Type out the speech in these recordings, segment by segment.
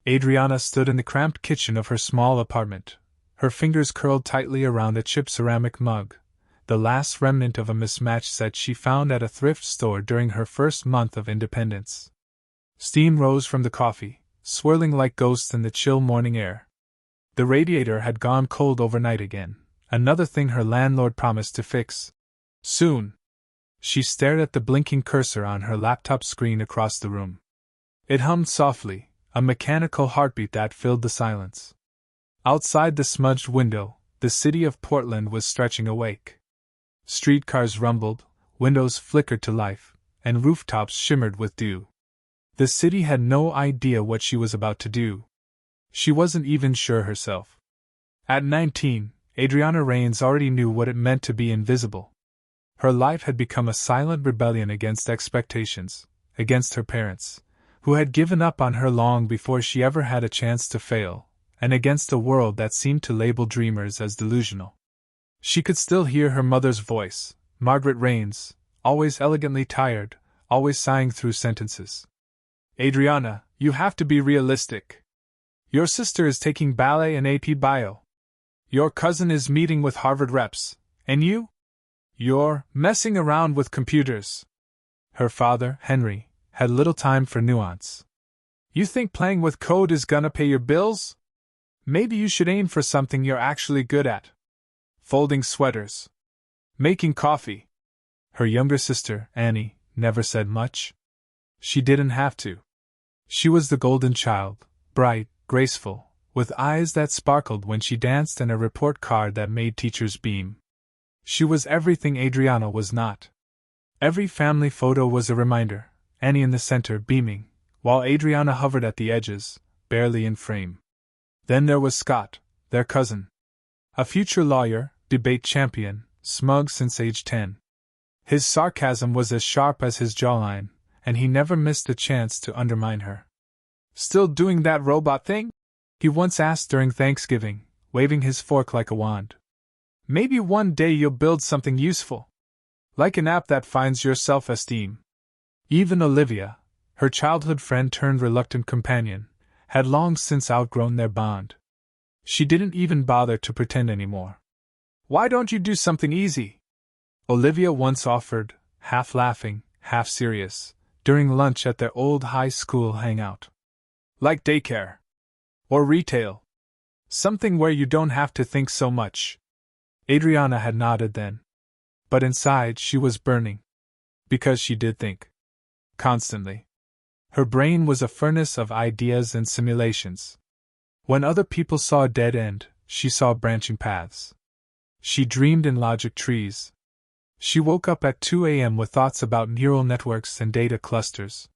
Adriana stood in the cramped kitchen of her small apartment, her fingers curled tightly around a chipped ceramic mug, the last remnant of a mismatched set she found at a thrift store during her first month of independence. Steam rose from the coffee, swirling like ghosts in the chill morning air. The radiator had gone cold overnight again, another thing her landlord promised to fix soon. She stared at the blinking cursor on her laptop screen across the room. It hummed softly, a mechanical heartbeat that filled the silence. Outside the smudged window, the city of Portland was stretching awake. Streetcars rumbled, windows flickered to life, and rooftops shimmered with dew. The city had no idea what she was about to do. She wasn't even sure herself. At 19, Adriana Rains already knew what it meant to be invisible. Her life had become a silent rebellion against expectations, against her parents, who had given up on her long before she ever had a chance to fail, and against a world that seemed to label dreamers as delusional. She could still hear her mother's voice, Margaret Rains, always elegantly tired, always sighing through sentences. Adriana, you have to be realistic. Your sister is taking ballet and AP Bio. Your cousin is meeting with Harvard reps, and you're messing around with computers. Her father, Henry, had little time for nuance. You think playing with code is gonna pay your bills? Maybe you should aim for something you're actually good at. Folding sweaters. Making coffee. Her younger sister, Annie, never said much. She didn't have to. She was the golden child, bright, graceful, with eyes that sparkled when she danced and a report card that made teachers beam. She was everything Adriana was not. Every family photo was a reminder, Annie in the center beaming, while Adriana hovered at the edges, barely in frame. Then there was Scott, their cousin. A future lawyer, debate champion, smug since age 10. His sarcasm was as sharp as his jawline, and he never missed a chance to undermine her. Still doing that robot thing? He once asked during Thanksgiving, waving his fork like a wand. Maybe one day you'll build something useful. Like an app that finds your self-esteem. Even Olivia, her childhood friend turned reluctant companion, had long since outgrown their bond. She didn't even bother to pretend anymore. Why don't you do something easy? Olivia once offered, half laughing, half serious, during lunch at their old high school hangout. Like daycare. Or retail. Something where you don't have to think so much. Adriana had nodded then. But inside she was burning. Because she did think. Constantly. Her brain was a furnace of ideas and simulations. When other people saw a dead end, she saw branching paths. She dreamed in logic trees. She woke up at 2 a.m. with thoughts about neural networks and data clusters.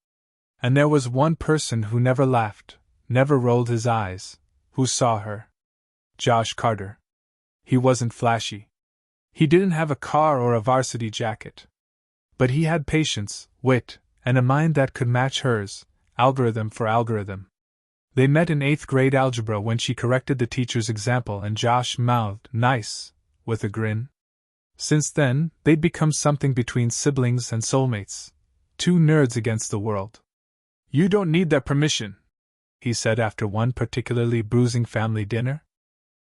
And there was one person who never laughed, never rolled his eyes, who saw her. Josh Carter. He wasn't flashy. He didn't have a car or a varsity jacket. But he had patience, wit, and a mind that could match hers, algorithm for algorithm. They met in 8th grade algebra when she corrected the teacher's example and Josh mouthed, "Nice," with a grin. Since then, they'd become something between siblings and soulmates. Two nerds against the world. "You don't need their permission," he said after one particularly bruising family dinner.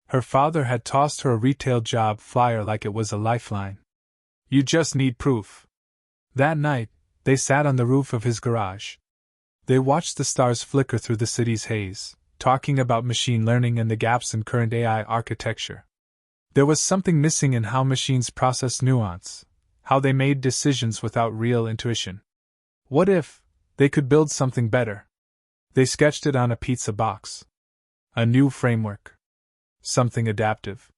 Her father had tossed her a retail job flyer like it was a lifeline. "You just need proof." That night, they sat on the roof of his garage. They watched the stars flicker through the city's haze, talking about machine learning and the gaps in current AI architecture. There was something missing in how machines processed nuance, how they made decisions without real intuition. What if they could build something better? They sketched it on a pizza box. A new framework. Something adaptive.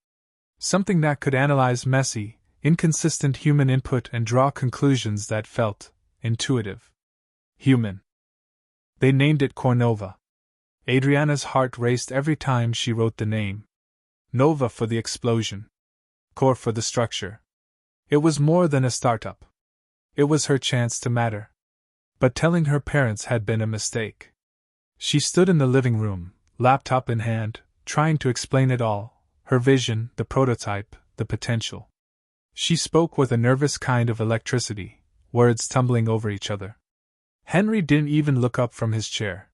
Something that could analyze messy, inconsistent human input and draw conclusions that felt intuitive. Human. They named it Cornova. Adriana's heart raced every time she wrote the name. Nova for the explosion. Core for the structure. It was more than a startup. It was her chance to matter. But telling her parents had been a mistake. She stood in the living room, laptop in hand, trying to explain it all, her vision, the prototype, the potential. She spoke with a nervous kind of electricity, words tumbling over each other. Henry didn't even look up from his chair.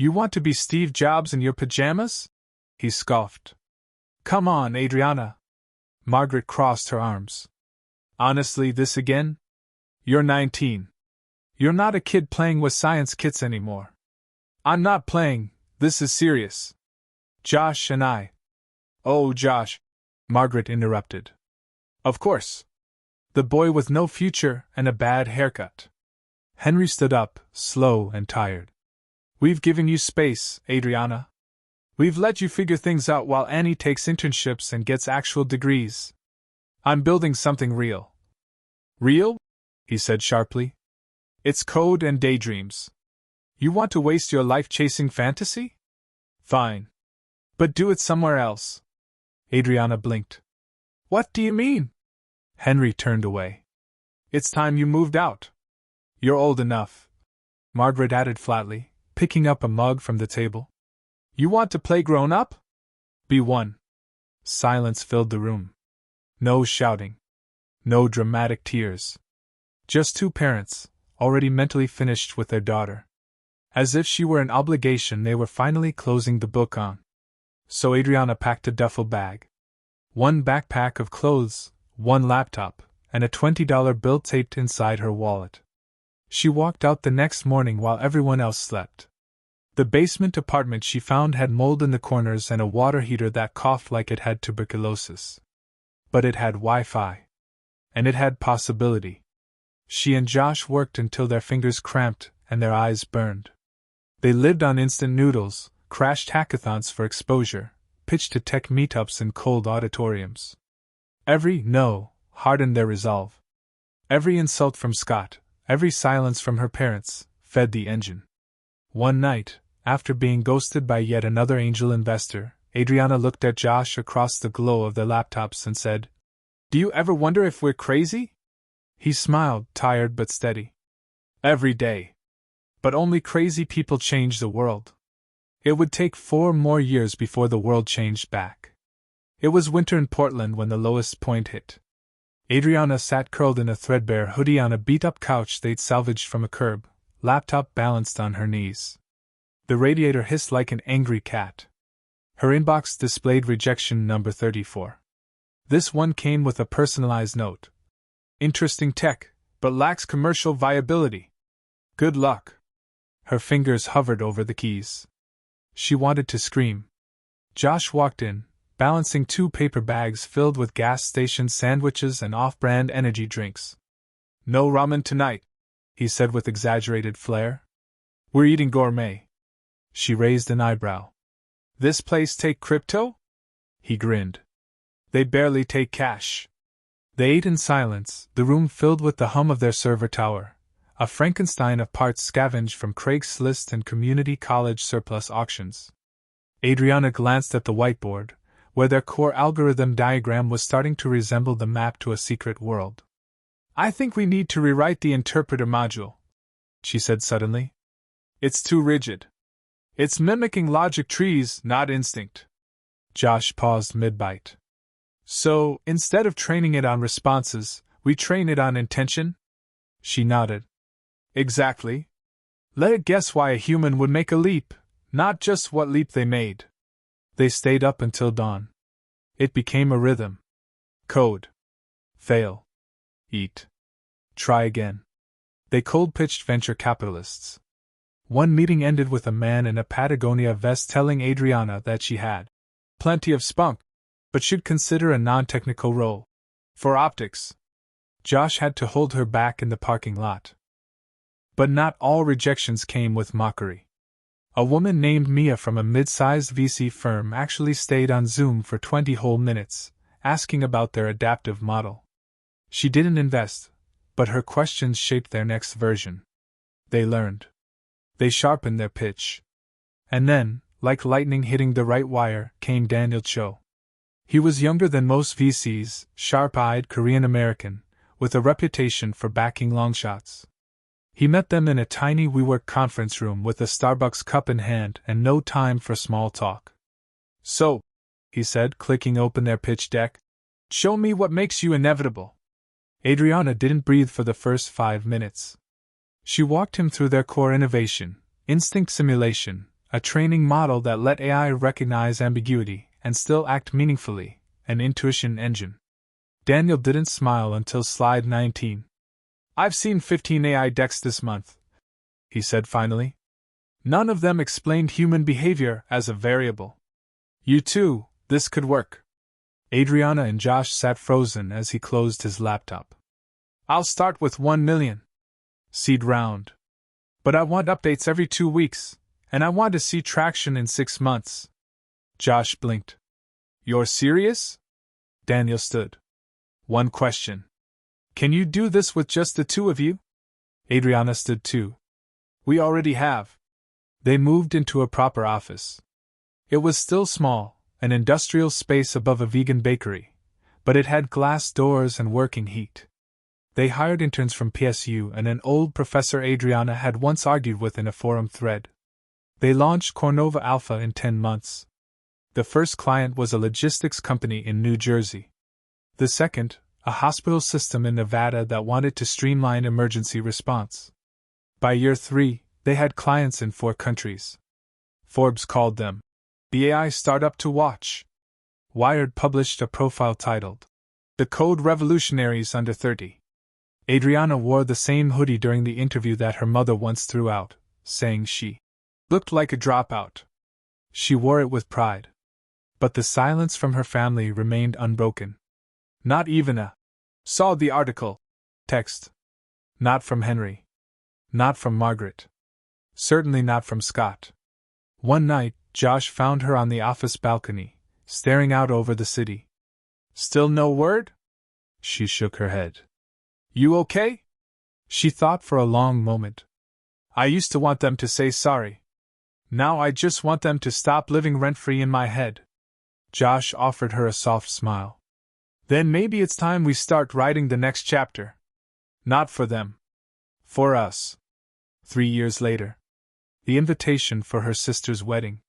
You want to be Steve Jobs in your pajamas? He scoffed. Come on, Adriana. Margaret crossed her arms. Honestly, this again? You're 19. You're not a kid playing with science kits anymore. I'm not playing, this is serious. Josh and I. Oh, Josh, Margaret interrupted. Of course. The boy with no future and a bad haircut. Henry stood up, slow and tired. We've given you space, Adriana. We've let you figure things out while Annie takes internships and gets actual degrees. I'm building something real. Real? He said sharply. It's code and daydreams. You want to waste your life chasing fantasy? Fine. But do it somewhere else. Adriana blinked. What do you mean? Henry turned away. It's time you moved out. You're old enough, Margaret added flatly, picking up a mug from the table. You want to play grown-up? Be one. Silence filled the room. No shouting. No dramatic tears. Just two parents, already mentally finished with their daughter. As if she were an obligation they were finally closing the book on. So Adriana packed a duffel bag. One backpack of clothes, one laptop, and a $20 bill taped inside her wallet. She walked out the next morning while everyone else slept. The basement apartment she found had mold in the corners and a water heater that coughed like it had tuberculosis. But it had Wi-Fi. And it had possibility. She and Josh worked until their fingers cramped and their eyes burned. They lived on instant noodles, crashed hackathons for exposure, pitched to tech meetups in cold auditoriums. Every no hardened their resolve. Every insult from Scott, every silence from her parents, fed the engine. One night, after being ghosted by yet another angel investor, Adriana looked at Josh across the glow of their laptops and said, Do you ever wonder if we're crazy? He smiled, tired but steady. Every day. But only crazy people change the world. It would take 4 more years before the world changed back. It was winter in Portland when the lowest point hit. Adriana sat curled in a threadbare hoodie on a beat-up couch they'd salvaged from a curb, laptop balanced on her knees. The radiator hissed like an angry cat. Her inbox displayed rejection number 34. This one came with a personalized note. Interesting tech, but lacks commercial viability. Good luck. Her fingers hovered over the keys. She wanted to scream. Josh walked in, balancing 2 paper bags filled with gas station sandwiches and off-brand energy drinks. No ramen tonight, he said with exaggerated flair. We're eating gourmet. She raised an eyebrow. This place take crypto? He grinned. They barely take cash. They ate in silence, the room filled with the hum of their server tower, a Frankenstein of parts scavenged from Craigslist and community college surplus auctions. Adriana glanced at the whiteboard, where their core algorithm diagram was starting to resemble the map to a secret world. I think we need to rewrite the interpreter module, she said suddenly. It's too rigid. It's mimicking logic trees, not instinct. Josh paused mid-bite. So, instead of training it on responses, we train it on intention? She nodded. Exactly. Let it guess why a human would make a leap, not just what leap they made. They stayed up until dawn. It became a rhythm. Code. Fail. Eat. Try again. They cold-pitched venture capitalists. One meeting ended with a man in a Patagonia vest telling Adriana that she had plenty of spunk, but should consider a non-technical role. For optics. Josh had to hold her back in the parking lot. But not all rejections came with mockery. A woman named Mia from a mid-sized VC firm actually stayed on Zoom for 20 whole minutes, asking about their adaptive model. She didn't invest, but her questions shaped their next version. They learned. They sharpened their pitch. And then, like lightning hitting the right wire, came Daniel Cho. He was younger than most VCs, sharp-eyed Korean-American, with a reputation for backing longshots. He met them in a tiny WeWork conference room with a Starbucks cup in hand and no time for small talk. So, he said, clicking open their pitch deck, show me what makes you inevitable. Adriana didn't breathe for the first 5 minutes. She walked him through their core innovation, instinct simulation, A training model that let AI recognize ambiguity and still act meaningfully, an intuition engine. Daniel didn't smile until slide 19. "I've seen 15 AI decks this month," he said finally. "None of them explained human behavior as a variable. You too, this could work." Adriana and Josh sat frozen as he closed his laptop. "I'll start with 1 million seed round. But I want updates every 2 weeks, and I want to see traction in 6 months. Josh blinked. "You're serious?" Daniel stood. "One question. Can you do this with just the two of you?" Adriana stood too. "We already have." They moved into a proper office. It was still small, an industrial space above a vegan bakery, but it had glass doors and working heat. They hired interns from PSU and an old professor Adriana had once argued with in a forum thread. They launched Cornova Alpha in 10 months. The first client was a logistics company in New Jersey. The second, a hospital system in Nevada that wanted to streamline emergency response. By year 3, they had clients in 4 countries. Forbes called them the AI startup to watch. Wired published a profile titled, "The Code Revolutionaries Under 30." Adriana wore the same hoodie during the interview that her mother once threw out, saying she looked like a dropout. She wore it with pride. But the silence from her family remained unbroken. Not even a "saw the article" text. Not from Henry. Not from Margaret. Certainly not from Scott. One night, Josh found her on the office balcony, staring out over the city. "Still no word?" She shook her head. "You okay?" She thought for a long moment. "I used to want them to say sorry. Now I just want them to stop living rent-free in my head." Josh offered her a soft smile. "Then maybe it's time we start writing the next chapter. Not for them. For us." 3 years later. The invitation for her sister's wedding.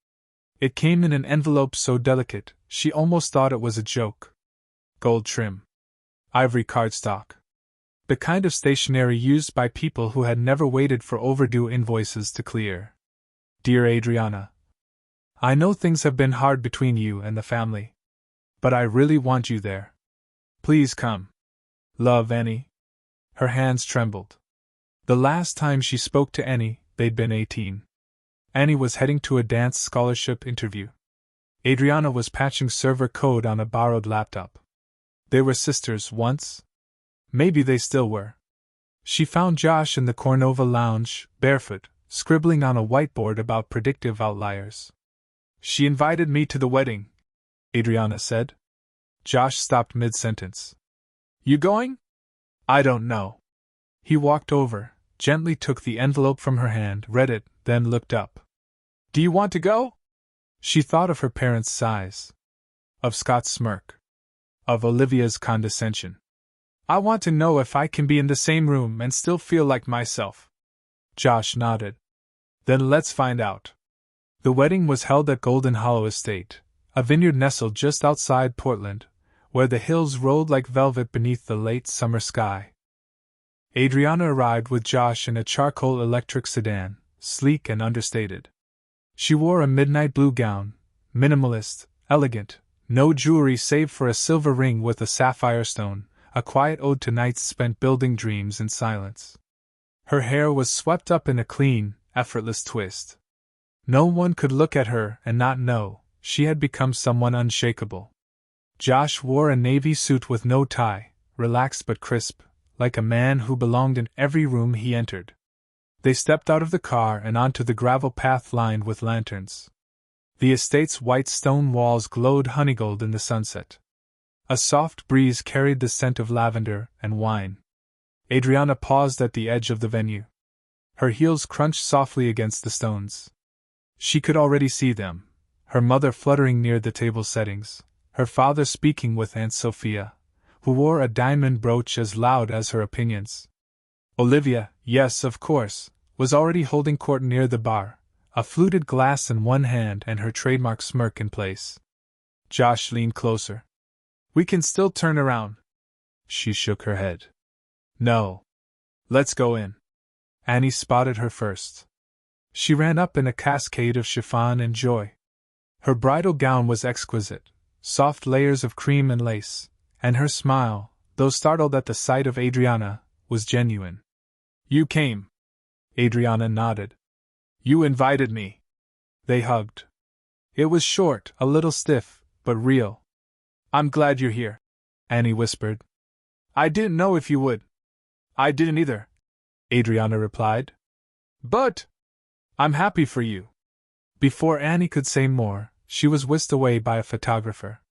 It came in an envelope so delicate, she almost thought it was a joke. Gold trim. Ivory cardstock. The kind of stationery used by people who had never waited for overdue invoices to clear. "Dear Adriana, I know things have been hard between you and the family. But I really want you there. Please come. Love, Annie." Her hands trembled. The last time she spoke to Annie, they'd been 18. Annie was heading to a dance scholarship interview. Adriana was patching server code on a borrowed laptop. They were sisters once. Maybe they still were. She found Josh in the Cornova lounge, barefoot, scribbling on a whiteboard about predictive outliers. "She invited me to the wedding," Adriana said. Josh stopped mid-sentence. "You going?" "I don't know." He walked over, gently took the envelope from her hand, read it, then looked up. "Do you want to go?" She thought of her parents' sighs. Of Scott's smirk. Of Olivia's condescension. "I want to know if I can be in the same room and still feel like myself." Josh nodded. "Then let's find out." The wedding was held at Golden Hollow Estate, a vineyard nestled just outside Portland, where the hills rolled like velvet beneath the late summer sky. Adriana arrived with Josh in a charcoal electric sedan, sleek and understated. She wore a midnight blue gown, minimalist, elegant, no jewelry save for a silver ring with a sapphire stone, a quiet ode to nights spent building dreams in silence. Her hair was swept up in a clean, effortless twist. No one could look at her and not know she had become someone unshakable. Josh wore a navy suit with no tie, relaxed but crisp, like a man who belonged in every room he entered. They stepped out of the car and onto the gravel path lined with lanterns. The estate's white stone walls glowed honeygold in the sunset. A soft breeze carried the scent of lavender and wine. Adriana paused at the edge of the venue. Her heels crunched softly against the stones. She could already see them, her mother fluttering near the table settings, her father speaking with Aunt Sophia, who wore a diamond brooch as loud as her opinions. Olivia, yes, of course, was already holding court near the bar, a fluted glass in one hand and her trademark smirk in place. Josh leaned closer. "We can still turn around." She shook her head. "No. Let's go in." Annie spotted her first. She ran up in a cascade of chiffon and joy. Her bridal gown was exquisite, soft layers of cream and lace, and her smile, though startled at the sight of Adriana, was genuine. You came. Adriana nodded. You invited me. They hugged. It was short, a little stiff, but real. I'm glad you're here, Annie whispered. I didn't know if you would. I didn't either, Adriana replied. But I'm happy for you. Before Annie could say more, she was whisked away by a photographer.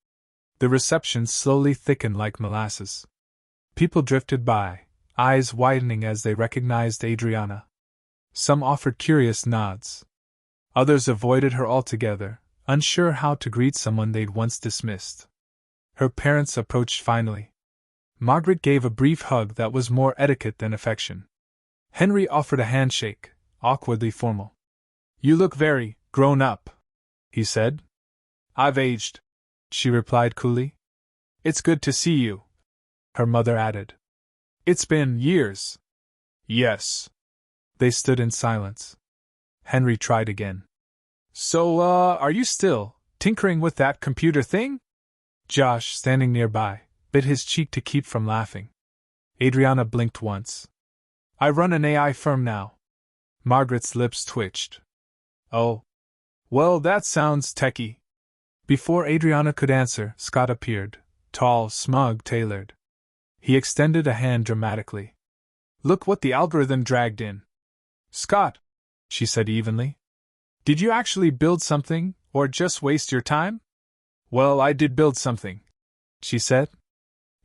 The reception slowly thickened like molasses. People drifted by, eyes widening as they recognized Adriana. Some offered curious nods. Others avoided her altogether, unsure how to greet someone they'd once dismissed. Her parents approached finally. Margaret gave a brief hug that was more etiquette than affection. Henry offered a handshake, awkwardly formal. You look very grown up, he said. I've aged, she replied coolly. It's good to see you, her mother added. It's been years. Yes. They stood in silence. Henry tried again. So, are you still tinkering with that computer thing? Josh, standing nearby, bit his cheek to keep from laughing. Adriana blinked once. I run an AI firm now. Margaret's lips twitched. Oh. Well, that sounds techy. Before Adriana could answer, Scott appeared, tall, smug, tailored. He extended a hand dramatically. Look what the algorithm dragged in. Scott, she said evenly. Did you actually build something, or just waste your time? Well, I did build something, she said.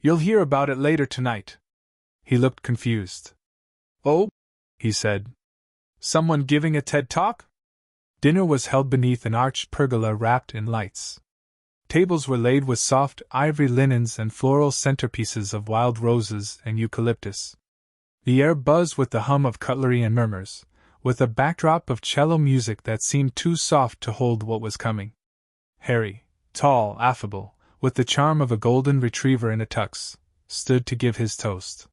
You'll hear about it later tonight. He looked confused. Oh? He said. Someone giving a TED Talk? Dinner was held beneath an arched pergola wrapped in lights. Tables were laid with soft ivory linens and floral centerpieces of wild roses and eucalyptus. The air buzzed with the hum of cutlery and murmurs, with a backdrop of cello music that seemed too soft to hold what was coming. Harry, tall, affable, with the charm of a golden retriever in a tux, stood to give his toast.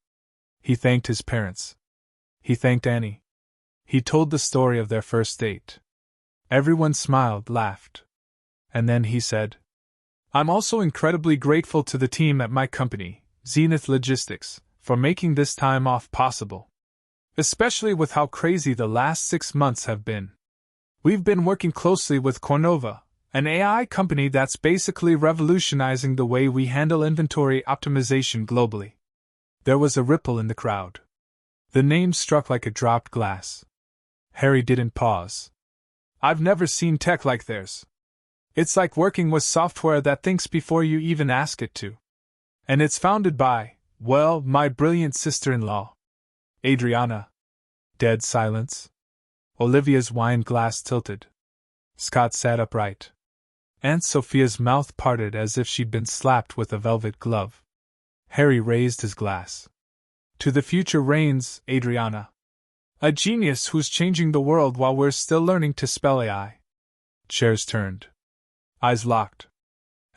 He thanked his parents. He thanked Annie. He told the story of their first date. Everyone smiled, laughed. And then he said, I'm also incredibly grateful to the team at my company, Zenith Logistics, for making this time off possible. Especially with how crazy the last 6 months have been. We've been working closely with Cornova, an AI company that's basically revolutionizing the way we handle inventory optimization globally. There was a ripple in the crowd. The name struck like a dropped glass. Harry didn't pause. I've never seen tech like theirs. It's like working with software that thinks before you even ask it to. And it's founded by, well, my brilliant sister-in-law. Adriana. Dead silence. Olivia's wine glass tilted. Scott sat upright. Aunt Sophia's mouth parted as if she'd been slapped with a velvet glove. Harry raised his glass. To the future reigns, Adriana. A genius who's changing the world while we're still learning to spell AI. Chairs turned. Eyes locked.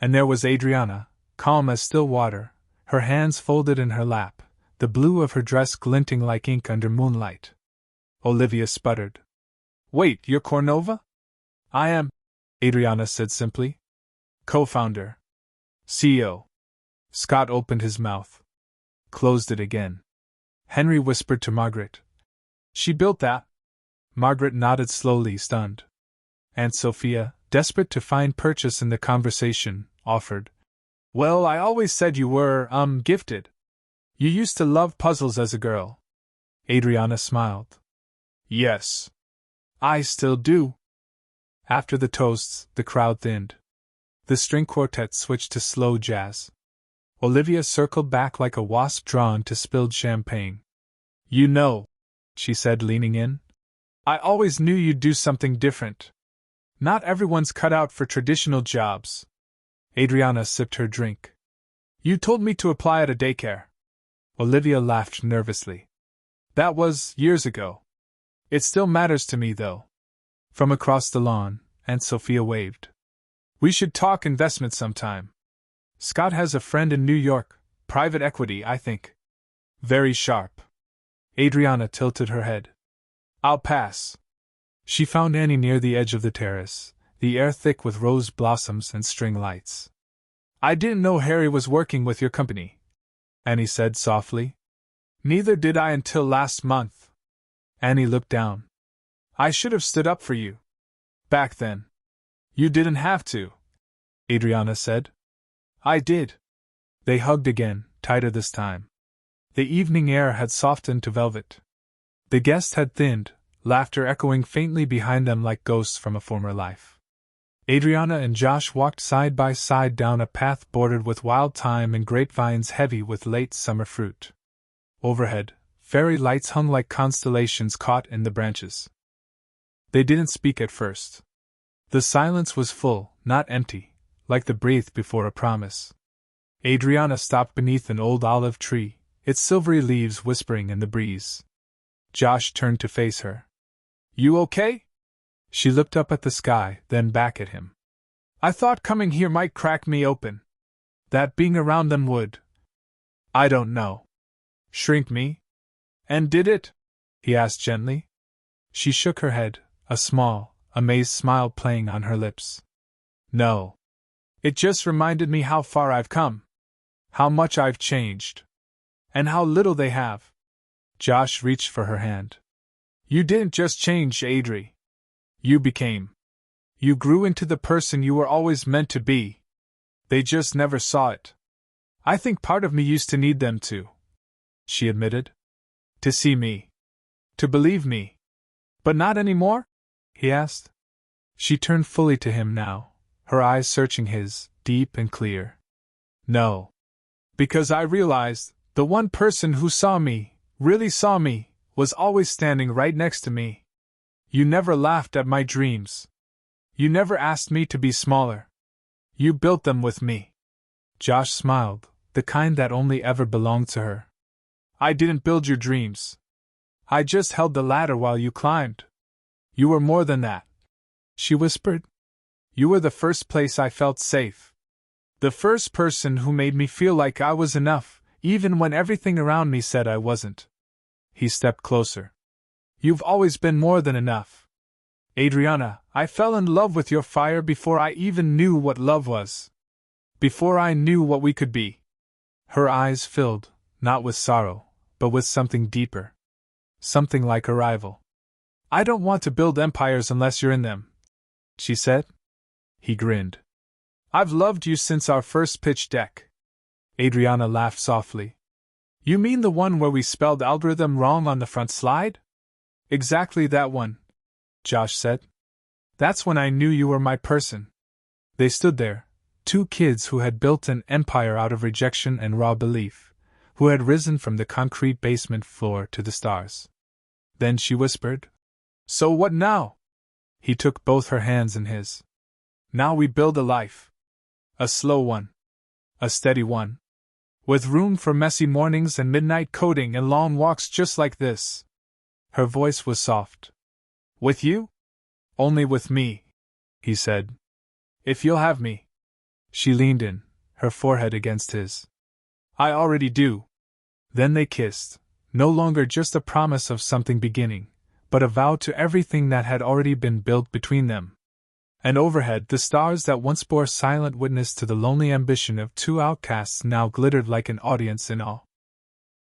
And there was Adriana, calm as still water, her hands folded in her lap, the blue of her dress glinting like ink under moonlight. Olivia sputtered. Wait, you're Cornova? I am, Adriana said simply. Co-founder. CEO. Scott opened his mouth. Closed it again. Henry whispered to Margaret. She built that? Margaret nodded slowly, stunned. Aunt Sophia, desperate to find purchase in the conversation, offered. Well, I always said you were, gifted. You used to love puzzles as a girl. Adriana smiled. Yes. I still do. After the toasts, the crowd thinned. The string quartet switched to slow jazz. Olivia circled back like a wasp drawn to spilled champagne. You know, she said, leaning in. I always knew you'd do something different. Not everyone's cut out for traditional jobs. Adriana sipped her drink. You told me to apply at a daycare. Olivia laughed nervously. That was years ago. It still matters to me, though. From across the lawn, Aunt Sophia waved. We should talk investment sometime. Scott has a friend in New York, private equity, I think. Very sharp. Adriana tilted her head. I'll pass. She found Annie near the edge of the terrace, the air thick with rose blossoms and string lights. "I didn't know Harry was working with your company," Annie said softly. "Neither did I until last month." Annie looked down. "I should have stood up for you. Back then." "You didn't have to," Adriana said. "I did." They hugged again, tighter this time. The evening air had softened to velvet. The guest had thinned, laughter echoing faintly behind them like ghosts from a former life. Adriana and Josh walked side by side down a path bordered with wild thyme and grapevines heavy with late summer fruit. Overhead, fairy lights hung like constellations caught in the branches. They didn't speak at first. The silence was full, not empty, like the breath before a promise. Adriana stopped beneath an old olive tree, its silvery leaves whispering in the breeze. Josh turned to face her. "You okay?" She looked up at the sky, then back at him. "I thought coming here might crack me open. That being around them would. I don't know. Shrink me? And did it?" he asked gently. She shook her head, a small, amazed smile playing on her lips. "No. It just reminded me how far I've come. How much I've changed. And how little they have." Josh reached for her hand. "You didn't just change, Adri. You became. You grew into the person you were always meant to be. They just never saw it. I think part of me used to need them to," she admitted. "To see me. To believe me. But not anymore?" he asked. She turned fully to him now, her eyes searching his, deep and clear. "No. Because I realized, the one person who saw me, really saw me, was always standing right next to me. You never laughed at my dreams. You never asked me to be smaller. You built them with me." Josh smiled, the kind that only ever belonged to her. "I didn't build your dreams. I just held the ladder while you climbed. You were more than that," she whispered. "You were the first place I felt safe. The first person who made me feel like I was enough, even when everything around me said I wasn't." He stepped closer. "You've always been more than enough. Adriana, I fell in love with your fire before I even knew what love was. Before I knew what we could be." Her eyes filled, not with sorrow, but with something deeper. Something like a rival. "I don't want to build empires unless you're in them," she said. He grinned. "I've loved you since our first pitch deck." Adriana laughed softly. "You mean the one where we spelled algorithm wrong on the front slide?" "Exactly that one," Josh said. "That's when I knew you were my person." They stood there, two kids who had built an empire out of rejection and raw belief, who had risen from the concrete basement floor to the stars. Then she whispered, "So what now?" He took both her hands in his. "Now we build a life. A slow one. A steady one. With room for messy mornings and midnight coding and long walks just like this." Her voice was soft. "With you?" "Only with me," he said. "If you'll have me." She leaned in, her forehead against his. "I already do." Then they kissed, no longer just a promise of something beginning, but a vow to everything that had already been built between them. And overhead, the stars that once bore silent witness to the lonely ambition of two outcasts now glittered like an audience in awe.